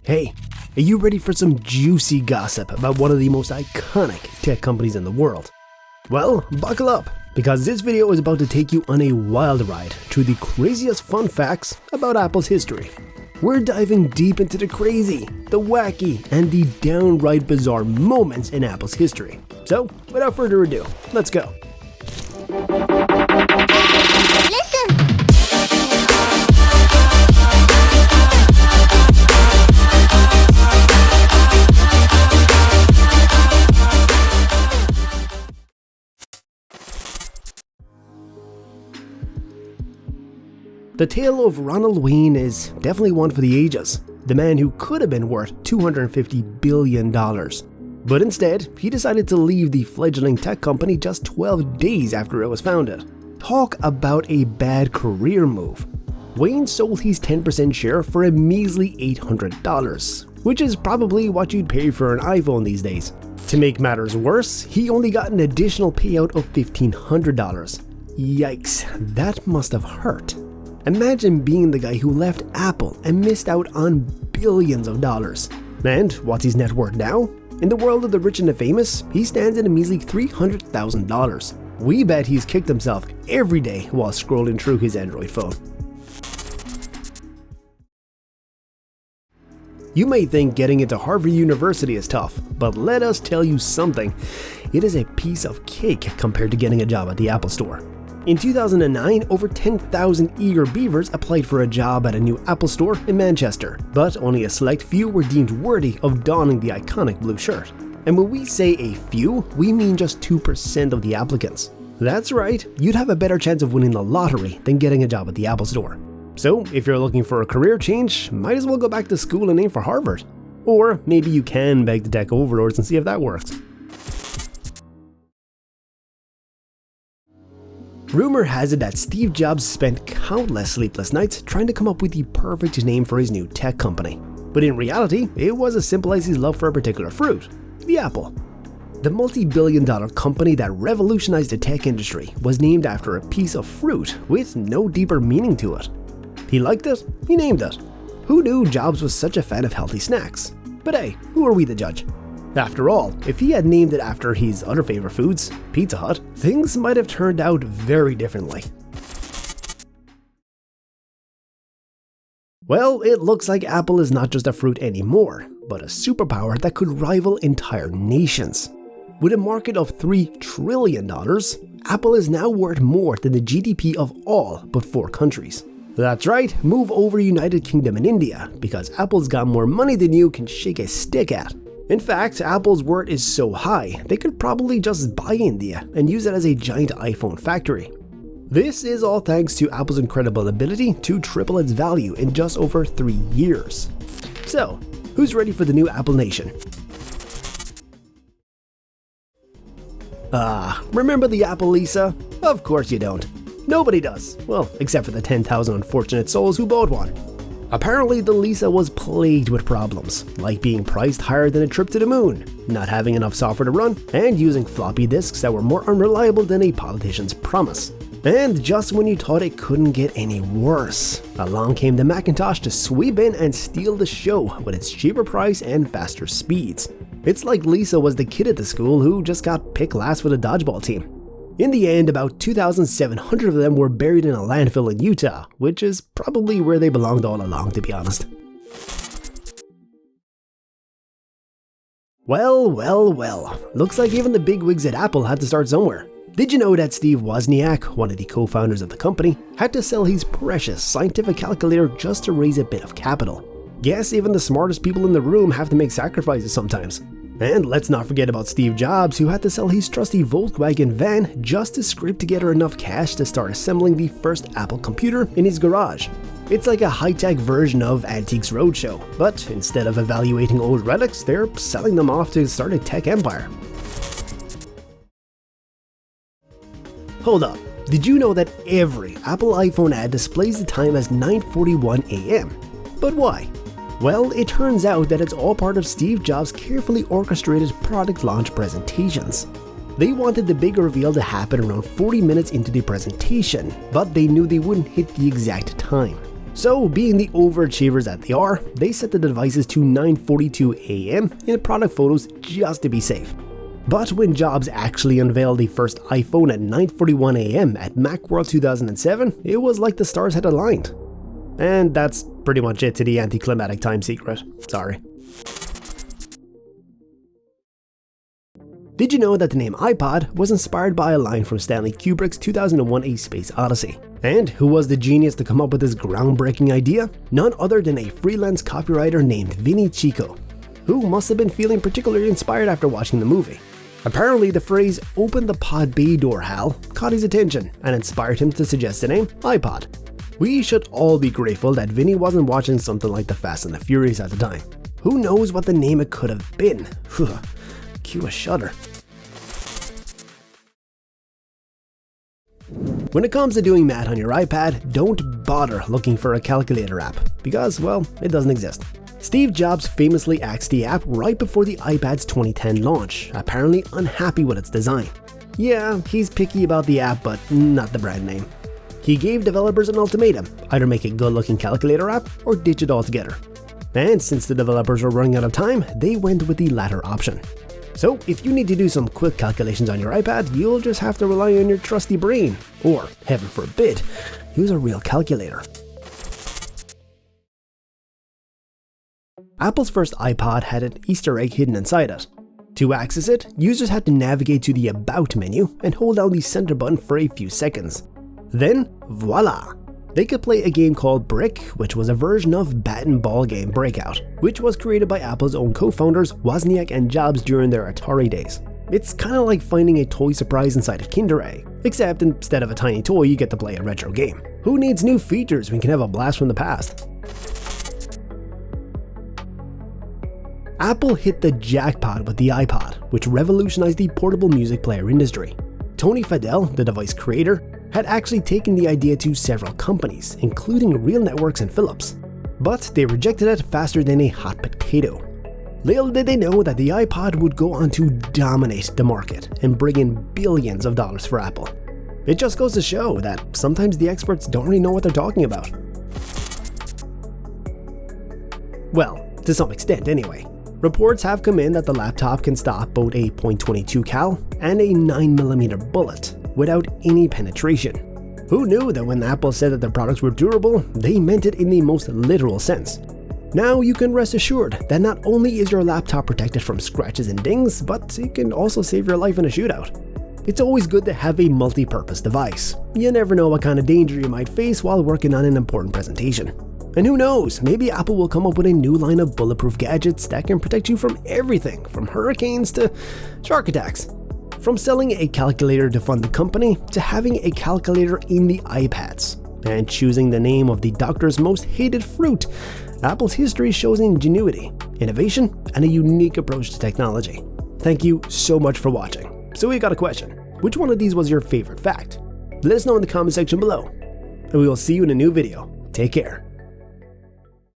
Hey, are you ready for some juicy gossip about one of the most iconic tech companies in the world? Well, buckle up, because this video is about to take you on a wild ride through the craziest fun facts about Apple's history. We're diving deep into the crazy, the wacky, and the downright bizarre moments in Apple's history. So, without further ado, let's go. The tale of Ronald Wayne is definitely one for the ages, the man who could have been worth $250 billion. But instead, he decided to leave the fledgling tech company just 12 days after it was founded. Talk about a bad career move. Wayne sold his 10% share for a measly $800, which is probably what you'd pay for an iPhone these days. To make matters worse, he only got an additional payout of $1,500. Yikes, that must have hurt. Imagine being the guy who left Apple and missed out on billions of dollars. And what's his net worth now? In the world of the rich and the famous, he stands at a measly $300,000. We bet he's kicked himself every day while scrolling through his Android phone. You may think getting into Harvard University is tough, but let us tell you something. It is a piece of cake compared to getting a job at the Apple Store. In 2009, over 10,000 eager beavers applied for a job at a new Apple Store in Manchester, but only a select few were deemed worthy of donning the iconic blue shirt. And when we say a few, we mean just 2% of the applicants. That's right, you'd have a better chance of winning the lottery than getting a job at the Apple Store. So if you're looking for a career change, might as well go back to school and aim for Harvard. Or maybe you can beg the tech overlords and see if that works. Rumor has it that Steve Jobs spent countless sleepless nights trying to come up with the perfect name for his new tech company. But in reality, it was as simple as his love for a particular fruit, the apple. The multi-billion-dollar company that revolutionized the tech industry was named after a piece of fruit with no deeper meaning to it. He liked it, he named it. Who knew Jobs was such a fan of healthy snacks? But hey, who are we to judge? After all, if he had named it after his other favorite foods, Pizza Hut, things might have turned out very differently. Well, it looks like Apple is not just a fruit anymore, but a superpower that could rival entire nations. With a market of $3 trillion, Apple is now worth more than the GDP of all but 4 countries. That's right, move over United Kingdom and India, because Apple's got more money than you can shake a stick at. In fact, Apple's worth is so high, they could probably just buy India and use it as a giant iPhone factory. This is all thanks to Apple's incredible ability to triple its value in just over 3 years. So, who's ready for the new Apple Nation? Remember the Apple Lisa? Of course you don't. Nobody does. Well, except for the 10,000 unfortunate souls who bought one. Apparently, the Lisa was plagued with problems, like being priced higher than a trip to the moon, not having enough software to run, and using floppy disks that were more unreliable than a politician's promise. And just when you thought it couldn't get any worse, along came the Macintosh to sweep in and steal the show with its cheaper price and faster speeds. It's like Lisa was the kid at the school who just got picked last for the dodgeball team. In the end, about 2,700 of them were buried in a landfill in Utah, which is probably where they belonged all along, to be honest. Well, looks like even the bigwigs at Apple had to start somewhere. Did you know that Steve Wozniak, one of the co-founders of the company, had to sell his precious scientific calculator just to raise a bit of capital? Guess even the smartest people in the room have to make sacrifices sometimes. And let's not forget about Steve Jobs, who had to sell his trusty Volkswagen van just to scrape together enough cash to start assembling the first Apple computer in his garage. It's like a high-tech version of Antiques Roadshow, but instead of evaluating old relics, they're selling them off to start a tech empire. Hold up, did you know that every Apple iPhone ad displays the time as 9:41 a.m.? But why? Well, it turns out that it's all part of Steve Jobs' carefully orchestrated product launch presentations. They wanted the big reveal to happen around 40 minutes into the presentation, but they knew they wouldn't hit the exact time. So, being the overachievers that they are, they set the devices to 9:42 AM in product photos just to be safe. But when Jobs actually unveiled the first iPhone at 9:41 AM at Macworld 2007, it was like the stars had aligned. And that's pretty much it to the anticlimactic time secret. Sorry. Did you know that the name iPod was inspired by a line from Stanley Kubrick's 2001: A Space Odyssey? And who was the genius to come up with this groundbreaking idea? None other than a freelance copywriter named Vinny Chico, who must have been feeling particularly inspired after watching the movie. Apparently, the phrase "open the pod bay door, Hal" caught his attention and inspired him to suggest the name iPod. We should all be grateful that Vinny wasn't watching something like The Fast and the Furious at the time. Who knows what the name it could have been? Cue a shudder. When it comes to doing math on your iPad, don't bother looking for a calculator app, because, well, it doesn't exist. Steve Jobs famously axed the app right before the iPad's 2010 launch, apparently unhappy with its design. Yeah, he's picky about the app, but not the brand name. He gave developers an ultimatum: either make a good-looking calculator app or ditch it altogether. And since the developers were running out of time, they went with the latter option. So if you need to do some quick calculations on your iPad, you'll just have to rely on your trusty brain, or, heaven forbid, use a real calculator. Apple's first iPod had an Easter egg hidden inside it. To access it, users had to navigate to the About menu and hold down the center button for a few seconds. Then, voila! They could play a game called Brick, which was a version of Bat and Ball game Breakout, which was created by Apple's own co-founders Wozniak and Jobs during their Atari days. It's kinda like finding a toy surprise inside a Kinder Egg, except instead of a tiny toy, you get to play a retro game. Who needs new features when you can have a blast from the past? Apple hit the jackpot with the iPod, which revolutionized the portable music player industry. Tony Fadell, the device creator, had actually taken the idea to several companies, including Real Networks and Philips. But they rejected it faster than a hot potato. Little did they know that the iPod would go on to dominate the market and bring in billions of dollars for Apple. It just goes to show that sometimes the experts don't really know what they're talking about. Well, to some extent anyway. Reports have come in that the laptop can stop both a .22 cal and a 9mm bullet without any penetration. Who knew that when Apple said that their products were durable, they meant it in the most literal sense? Now you can rest assured that not only is your laptop protected from scratches and dings, but it can also save your life in a shootout. It's always good to have a multi-purpose device. You never know what kind of danger you might face while working on an important presentation. And who knows, maybe Apple will come up with a new line of bulletproof gadgets that can protect you from everything from hurricanes to shark attacks. From selling a calculator to fund the company, to having a calculator in the iPads, and choosing the name of the doctor's most hated fruit, Apple's history shows ingenuity, innovation, and a unique approach to technology. Thank you so much for watching. So we got a question. Which one of these was your favorite fact? Let us know in the comment section below. And we will see you in a new video. Take care.